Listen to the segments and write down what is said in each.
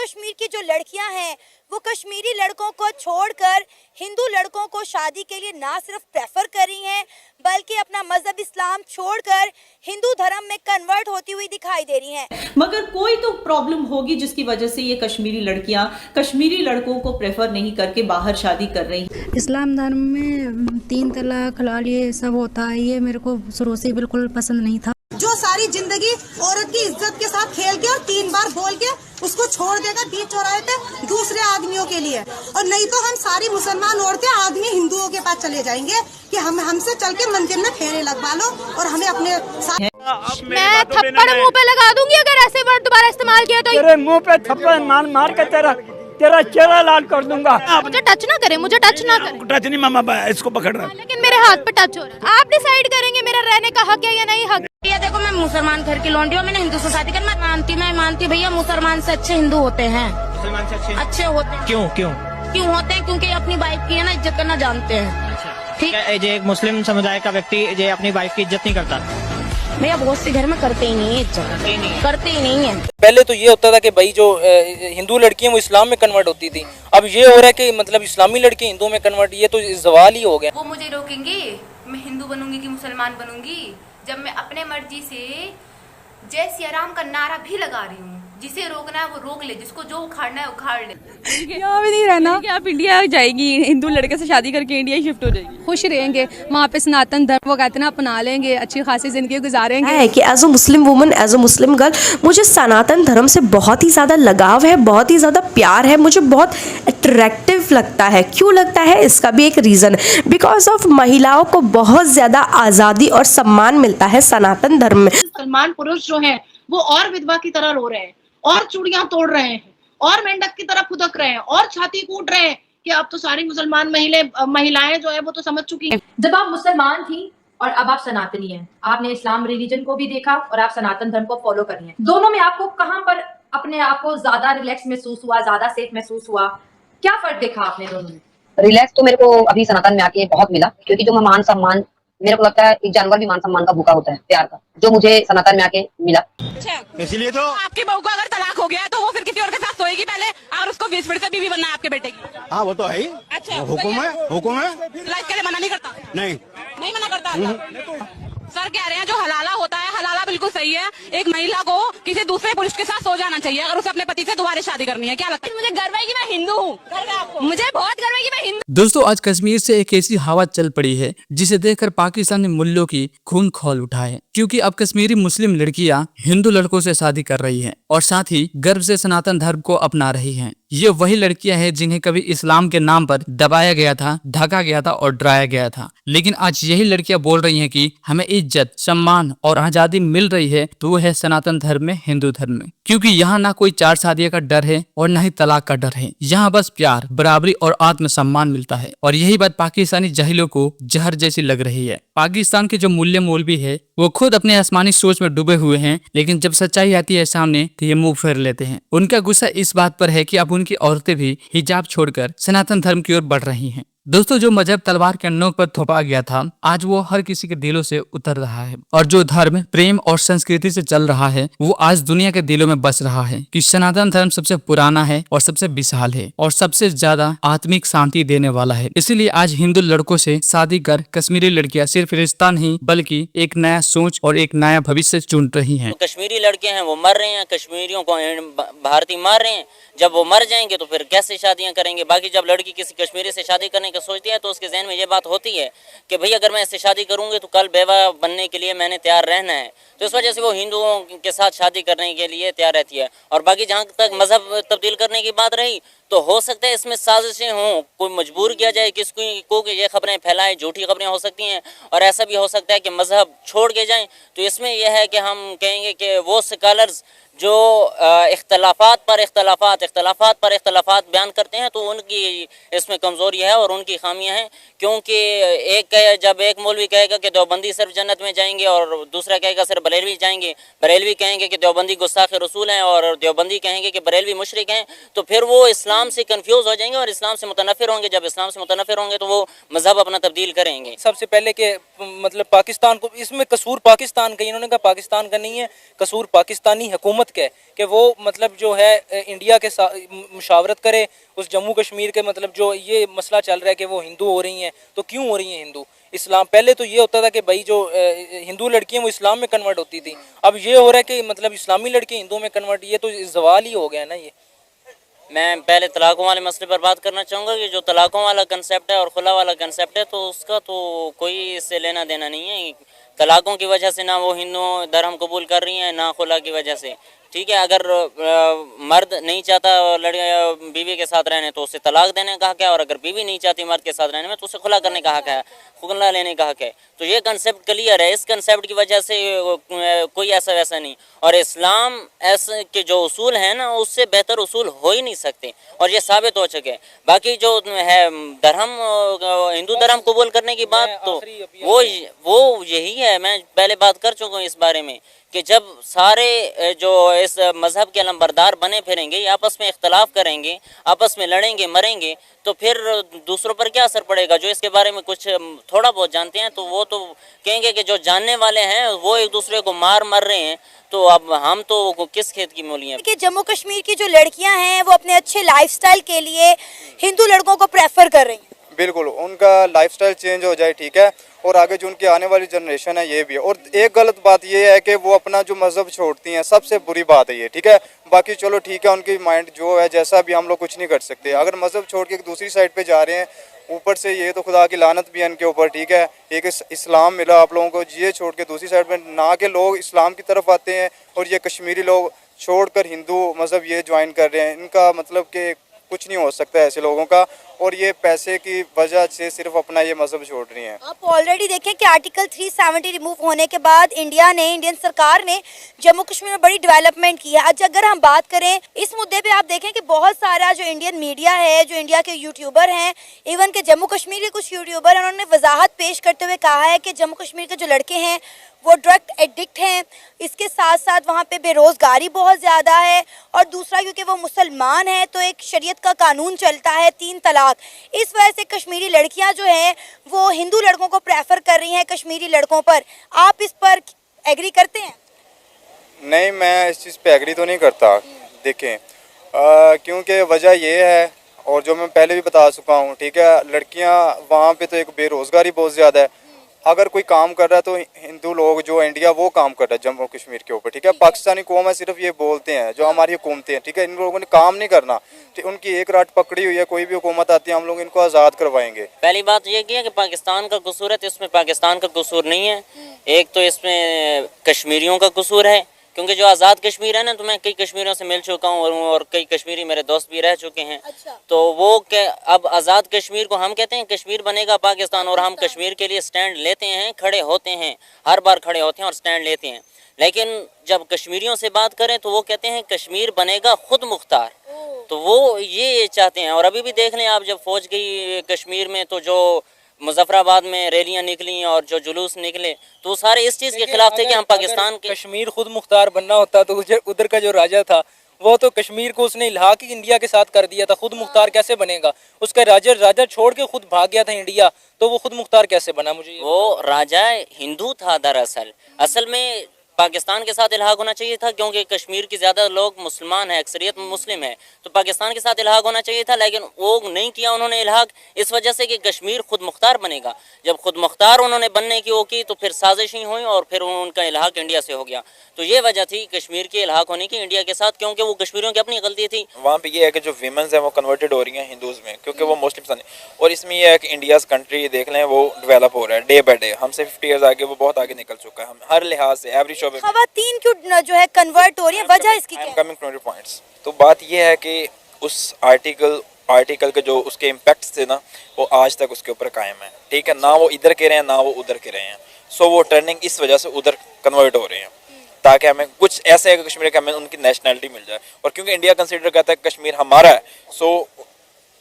कश्मीर की जो लड़कियां हैं वो कश्मीरी लड़कों को छोड़कर हिंदू लड़कों को शादी के लिए ना सिर्फ प्रेफर कर रही हैं बल्कि अपना मजहब इस्लाम छोड़कर हिंदू धर्म में कन्वर्ट होती हुई दिखाई दे रही हैं। मगर कोई तो प्रॉब्लम होगी जिसकी वजह से ये कश्मीरी लड़कियां कश्मीरी लड़कों को प्रेफर नहीं करके बाहर शादी कर रही हैं। इस्लाम धर्म में 3 तलाक हलाल ये सब होता है, ये मेरे को शुरू से बिल्कुल पसंद नहीं था। जो सारी जिंदगी औरत की इज्जत के साथ खेल के और 3 बार बोल के उसको छोड़ देगा बीच चौराहे पे दूसरे आदमियों के लिए, और नहीं तो हम सारी मुसलमान औरतें आदमी हिंदुओं के पास चले जाएंगे कि हमसे चल के मंदिर में फेरे लगवा लो और हमें अपने साथ। मैं थप्पड़ मुंह पे लगा दूंगी अगर ऐसे वर्ड दोबारा इस्तेमाल किया तो। तेरे मुंह पे थप्पड़ मार के तेरा चेहरा लाल कर दूंगा। मुझे टच ना करे, मुझे टच ना करे। टच नहीं मामा, इसको पकड़ रहा है। लेकिन मेरे हाथ पे टच हो रहा है। आप डिसाइड करेंगे मेरा रहने का हक है या नहीं हक। ये देखो, मैं मुसलमान घर की लौंडी हूँ, मैंने हिंदू से शादी कर, मैं मानती भैया मुसलमान से अच्छे हिंदू होते हैं। मुसलमान से अच्छे होते हैं। क्यों होते हैं? क्योंकि अपनी वाइफ की है ना इज्जत करना जानते हैं। ठीक है, एक मुस्लिम समुदाय का व्यक्ति जो अपनी वाइफ की इज्जत नहीं करता भैया, बहुत से घर में करते ही नहीं है इज्जत, करते ही नहीं है। पहले तो ये होता था कि भाई जो हिंदू लड़की है वो इस्लाम में कन्वर्ट होती थी, अब ये हो रहा है कि मतलब इस्लामी लड़की हिंदू में कन्वर्ट, ये तो जवाल ही हो गया। वो मुझे रोकेंगे मैं हिंदू बनूंगी कि मुसलमान बनूंगी जब मैं अपने मर्जी से जय सिया राम का नारा भी लगा रही हूँ। जिसे रोकना है वो रोक ले, जिसको जो उखाड़ना है उखाड़ ले। यहाँ भी नहीं रहना कि आप इंडिया जाएगी, हिंदू लड़के से शादी करके इंडिया शिफ्ट हो जाएगी, खुश रहेंगे वहाँ पे, सनातन धर्म वो कहते हैं ना अपना लेंगे, अच्छी खासी जिंदगी गुजारेंगे। है कि as a Muslim woman, as a Muslim girl, मुझे सनातन धर्म से बहुत ही ज़्यादा लगाव है, बहुत ही ज़्यादा प्यार है, मुझे बहुत अट्रैक्टिव लगता है। क्यों लगता है? इसका भी एक रीज़न, बिकॉज ऑफ महिलाओं को बहुत ज़्यादा आज़ादी और सम्मान मिलता है सनातन धर्म में। मुसलमान पुरुष जो हैं वो और विधवा की तरह रो रहे हैं और चूड़ियां तोड़ रहे हैं और मेंढक की तरह फुदक रहे हैं और छाती कूट रहे हैं कि अब तो सारी मुसलमान महिलाएं जो है वो तो समझ चुकी हैं। जब आप मुसलमान थी और अब आप सनातनी हैं, आपने इस्लाम रिलीजन को भी देखा और आप सनातन धर्म को फॉलो कर रही हैं, दोनों में आपको कहां पर अपने आप को ज्यादा रिलैक्स महसूस हुआ, ज्यादा सेफ महसूस हुआ? क्या फर्क देखा आपने दोनों में? रिलैक्स तो मेरे को अभी सनातन में आके बहुत मिला, क्योंकि जो मान सम्मान, मेरे को लगता है एक जानवर भी मान सम्मान का भूखा होता है, प्यार का, जो मुझे सनातन में आके मिला। इसलिए तो आपकी बहू को अगर तलाक हो गया है तो वो फिर किसी और के साथ सोएगी पहले, और उसको 20 फीट से बीवी बनना है आपके बेटे की। हाँ वो तो है ही। अच्छा, हुक्म है। लाइफ के लिए मना नहीं करता? नहीं मना करता। सर कह रहे हैं जो हलाला होता है, हलाला बिल्कुल सही है। एक महिला को किसी दूसरे पुरुष के साथ सो जाना चाहिए अगर उसे अपने पति से दोबारा शादी करनी है। क्या लगता है? मुझे गर्व है कि मैं हिंदू हूँ, मुझे बहुत गर्व है कि मैं हिंदू। दोस्तों, आज कश्मीर से एक ऐसी हवा चल पड़ी है जिसे देखकर पाकिस्तानी मुल्लों की खून खौल उठा है, क्योंकि अब कश्मीरी मुस्लिम लड़कियां हिंदू लड़कों से शादी कर रही हैं और साथ ही गर्व से सनातन धर्म को अपना रही हैं। ये वही लड़कियां हैं जिन्हें कभी इस्लाम के नाम पर दबाया गया था, ढका गया था और डराया गया था, लेकिन आज यही लड़कियां बोल रही हैं कि हमें इज्जत, सम्मान और आजादी मिल रही है, तो वो है सनातन धर्म में, हिंदू धर्म में। क्योंकि यहाँ ना कोई 4 शादियों का डर है और ना ही तलाक का डर है, यहाँ बस प्यार, बराबरी और आत्मसम्मान मिलता है। और यही बात पाकिस्तानी जाहिलों को जहर जैसी लग रही है। पाकिस्तान के जो मूल्य मौलवी है वो खुद अपने आसमानी सोच में डूबे हुए हैं, लेकिन जब सच्चाई आती है सामने तो ये मुंह फेर लेते हैं। उनका गुस्सा इस बात पर है कि अब उनकी औरतें भी हिजाब छोड़कर सनातन धर्म की ओर बढ़ रही हैं। दोस्तों, जो मजहब तलवार के नोक पर थोपा गया था, आज वो हर किसी के दिलों से उतर रहा है, और जो धर्म, प्रेम और संस्कृति से चल रहा है वो आज दुनिया के दिलों में बस रहा है कि सनातन धर्म सबसे पुराना है और सबसे विशाल है और सबसे ज्यादा आत्मिक शांति देने वाला है। इसीलिए आज हिंदू लड़कों से शादी कर कश्मीरी लड़कियां सिर्फ रिश्ता नहीं बल्कि एक नया सोच और एक नया भविष्य चुन रही है। कश्मीरी लड़के हैं वो मर रहे हैं, कश्मीरियों को भारतीय मार रहे हैं। जब वो मर जाएंगे तो फिर कैसे शादियां करेंगे? बाकी जब लड़की किसी कश्मीरी से शादी करने का सोचती है तो उसके जहन में ये बात होती है कि भाई अगर मैं इससे शादी करूंगी तो कल बेवा बनने के लिए मैंने तैयार रहना है, तो इस वजह से वो हिंदुओं के साथ शादी करने के लिए तैयार रहती है। और बाकी जहाँ तक मजहब तब्दील करने की बात रही, तो हो सकता है इसमें साजिशें हों, कोई मजबूर किया जाए किसको कि ये खबरें फैलाएं, झूठी खबरें हो सकती हैं, और ऐसा भी हो सकता है कि मजहब छोड़ के जाएं। तो इसमें यह है कि हम कहेंगे कि वो स्कॉलर्स जो इख्तलाफात पर इख्तलाफात बयान करते हैं, तो उनकी इसमें कमज़ोरी है और उनकी खामियां हैं। क्योंकि जब एक मौलवी कहेगा कि देवबंदी सिर्फ जन्नत में जाएंगे और दूसरा कहेगा सिर्फ बरेलवी जाएंगे, बरेलवी कहेंगे कि देवबंदी गुस्ताख रसूल हैं और देवबंदी कहेंगे कि बरेलवी मुशरिक हैं, तो फिर वो इस्लाम से कन्फ्यूज़ हो जाएंगे और इस्लाम से मुतनफ़िर होंगे। जब इस्लाम से मुतनफ़िर होंगे तो वो मज़हब अपना तब्दील करेंगे। सबसे पहले कि मतलब पाकिस्तान को, इसमें कसूर पाकिस्तान का, इन्होंने कहा पाकिस्तान का नहीं है, कसूर पाकिस्तानी हुकूमत हुकूमत का है कि वो मतलब जो है इंडिया के साथ मुशावरत करे उस जम्मू कश्मीर के मतलब जो ये मसला चल रहा है कि वो हिंदू हो रही हैं, तो क्यों हो रही हैं हिंदू? इस्लाम पहले तो ये होता था कि भाई जो हिंदू लड़कियां वो इस्लाम में कन्वर्ट होती थी, अब ये हो रहा है कि मतलब इस्लामी लड़के हिंदू में कन्वर्ट, ये तो जवाल ही हो गया ना। ये मैं पहले तलाकों वाले मसले पर बात करना चाहूँगा कि जो तलाकों वाला कंसेप्ट है और खुला वाला कंसेप्ट है तो उसका तो कोई इससे लेना देना नहीं है। तलाकों की वजह से ना वो हिंदू धर्म कबूल कर रही हैं ना खुला की वजह से, ठीक है। अगर मर्द नहीं चाहता बीवी के साथ रहने तो उसे तलाक देने का हक है, और अगर बीवी नहीं चाहती मर्द के साथ रहने में तो उसे खुला करने का हक है, खुला लेने का हक है। तो ये कंसेप्ट क्लियर है। इस कंसेप्ट की वजह से कोई ऐसा वैसा नहीं, और इस्लाम ऐसे के जो उसूल हैं ना उससे बेहतर उसूल हो ही नहीं सकते, और ये साबित हो चुके हैं। बाकी जो है धर्म हिंदू धर्म कबूल करने की बात तो वो यही है, मैं पहले बात कर चुका हूँ इस बारे में कि जब सारे जो इस मज़हब के अलंबरदार बने फिरेंगे, आपस में इख्तलाफ करेंगे, आपस में लड़ेंगे मरेंगे, तो फिर दूसरों पर क्या असर पड़ेगा? जो इसके बारे में कुछ थोड़ा बहुत जानते हैं तो वो तो कहेंगे कि जो जानने वाले हैं वो एक दूसरे को मर रहे हैं, तो अब हम तो किस खेत की मूली हैं? कि जम्मू कश्मीर की जो लड़कियां हैं वो अपने अच्छे लाइफस्टाइल के लिए हिंदू लड़कों को प्रेफर कर रही हैं। बिल्कुल, उनका लाइफस्टाइल चेंज हो जाए, ठीक है, और आगे जो उनकी आने वाली जनरेशन है ये भी है। और एक गलत बात ये है कि वो अपना जो मज़हब छोड़ती हैं, सबसे बुरी बात है ये, ठीक है। बाकी चलो ठीक है, उनकी माइंड जो है जैसा भी, हम लोग कुछ नहीं कर सकते। अगर मज़हब छोड़ के दूसरी साइड पे जा रहे हैं, ऊपर से ये तो खुदा की लानत भी है इनके ऊपर, ठीक है। एक इस्लाम मिला आप लोगों को, ये छोड़ के दूसरी साइड पे ना के लोग इस्लाम की तरफ आते हैं, और ये कश्मीरी लोग छोड़कर हिंदू मज़हब ये ज्वाइन कर रहे हैं। इनका मतलब कि कुछ नहीं हो सकता ऐसे लोगों का, और ये पैसे की वजह से सिर्फ अपना ये मजहब छोड़ रही हैं। आप ऑलरेडी देखें कि आर्टिकल 370 रिमूव होने के बाद इंडियन सरकार ने जम्मू कश्मीर में बड़ी डेवलपमेंट की है। आज अगर हम बात करें इस मुद्दे पे, आप देखें कि बहुत सारा जो इंडियन मीडिया है, जो इंडिया के यूट्यूबर हैं, इवन के जम्मू कश्मीर के कुछ यूट्यूबर हैं, उन्होंने वजाहत पेश करते हुए कहा है कि जम्मू कश्मीर के जो लड़के हैं वो ड्रग एडिक्ट हैं। इसके साथ साथ वहाँ पे बेरोज़गारी बहुत ज़्यादा है, और दूसरा क्योंकि वो मुसलमान है तो एक शरीयत का कानून चलता है 3 तलाक। इस वजह से कश्मीरी लड़कियाँ जो हैं वो हिंदू लड़कों को प्रेफर कर रही हैं कश्मीरी लड़कों पर। आप इस पर एग्री करते हैं? नहीं, मैं इस चीज़ पे एग्री तो नहीं करता। देखें, क्योंकि वजह ये है, और जो मैं पहले भी बता चुका हूँ, ठीक है, लड़कियाँ वहाँ पे तो एक बेरोज़गारी बहुत ज़्यादा है। अगर कोई काम कर रहा है तो हिंदू लोग जो इंडिया वो काम कर रहा है जम्मू कश्मीर के ऊपर, ठीक है। पाकिस्तानी कौम है सिर्फ ये बोलते हैं, जो हमारी हुकूमतें हैं, ठीक है, इन लोगों ने काम नहीं करना, तो उनकी एक रात पकड़ी हुई है। कोई भी हुकूमत आती है, हम लोग इनको आज़ाद करवाएंगे। पहली बात ये की है कि पाकिस्तान का कसूर है, तो इसमें पाकिस्तान का कसूर नहीं है। एक तो इसमें कश्मीरियों का कसूर है, क्योंकि जो आज़ाद कश्मीर है ना, तो मैं कई कश्मीरियों से मिल चुका हूँ और कई कश्मीरी मेरे दोस्त भी रह चुके हैं। तो वो अब आज़ाद कश्मीर को हम कहते हैं कश्मीर बनेगा पाकिस्तान, और हम कश्मीर के लिए स्टैंड लेते हैं, खड़े होते हैं, हर बार खड़े होते हैं और स्टैंड लेते हैं। लेकिन जब कश्मीरियों से बात करें तो वो कहते हैं कश्मीर बनेगा खुद मुख्तार, तो वो ये चाहते हैं। और अभी भी देख लें आप, जब फौज गई कश्मीर में तो जो मुजफ्फराबाद में रैलियां निकली और जो जुलूस निकले, तो सारे इस चीज़ के खिलाफ थे कि हम पाकिस्तान के कश्मीर खुद मुख्तार बनना होता तो उधर का जो राजा था वो तो कश्मीर को उसने इल्हाक ही इंडिया के साथ कर दिया था। खुद मुख्तार कैसे बनेगा? उसका राजा छोड़ के खुद भाग गया था इंडिया, तो वो खुद मुख्तार कैसे बना? मुझे वो राजा हिंदू था दरअसल। असल में पाकिस्तान के साथ इल्हाक होना चाहिए था, क्योंकि कश्मीर के ज़्यादा लोग मुसलमान हैं, अक्सरियत मुस्लिम है, तो पाकिस्तान के साथ इल्हाक होना चाहिए था, लेकिन वो नहीं किया उन्होंने इल्हाक, इस वजह से कि कश्मीर खुद मुख्तार बनेगा। जब खुद मुख्तार उन्होंने बनने की वो की तो फिर साजिशें हुई और फिर उनका इल्हाक इंडिया से हो गया। तो ये वजह थी कश्मीर के इल्हाक होने की इंडिया के साथ, क्योंकि वो कश्मीरियों की अपनी गलती थी। वहाँ पे ये है कि जो वीमेंस हैं वो कन्वर्टेड हो रही हैं हिंदूज़ में, क्योंकि वो मुस्लिम नहीं। और इसमें यह है कि इंडियाज़ कंट्री देख लें वो डेवलप हो रहा है डे बाई डे, हमसे 50 ईयर्स आगे वो बहुत आगे निकल चुका है, हम हर लिहाज से एवरी शो। खवातीन क्यों जो है कन्वर्ट हो रही है, वजह इसकी क्या है? Coming 20 points. तो बात ये है कि उस आर्टिकल के जो उसके इम्पैक्ट्स थे ना, वो आज तक उसके ऊपर कायम है, ठीक है। ना वो इधर के रहे हैं ना वो उधर के रहे हैं, सो वो टर्निंग इस वजह से उधर कन्वर्ट हो रहे हैं, ताकि हमें कुछ ऐसे है कश्मीर के हमें उनकी नेशनलिटी मिल जाए। और क्योंकि इंडिया कंसिडर करता है कश्मीर हमारा है, सो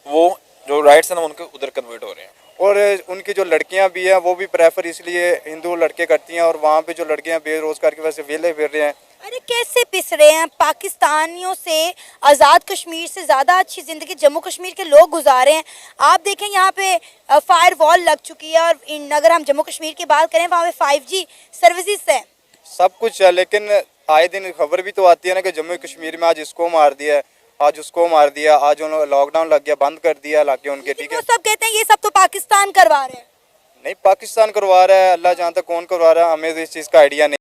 वो जो राइट्स हैं ना उनके उधर कन्वर्ट हो रहे हैं। और उनकी जो लड़कियां भी हैं वो भी प्रेफर इसलिए हिंदू लड़के करती हैं, और वहाँ पे जो लड़कियां बेरोजगार की वजह से वेले फिर रहे हैं। अरे कैसे पिस रहे हैं? पाकिस्तानियों से, आज़ाद कश्मीर से ज़्यादा अच्छी ज़िंदगी जम्मू कश्मीर के लोग गुजारे हैं। आप देखें यहाँ पे फायर वॉल लग चुकी है, और अगर हम जम्मू कश्मीर की बात करें वहाँ पे 5G सर्विसेज हैं, सब कुछ है, लेकिन आए दिन खबर भी तो आती है ना कि जम्मू कश्मीर में आज इसको मार दिया, आज उसको मार दिया, आज उन्होंने लॉकडाउन लग गया, बंद कर दिया इलाके उनके, ठीक है। वो सब कहते हैं ये सब तो पाकिस्तान करवा रहे हैं। नहीं, पाकिस्तान करवा रहा है, अल्लाह जानता कौन करवा रहा है, हमें तो इस चीज़ का आइडिया नहीं।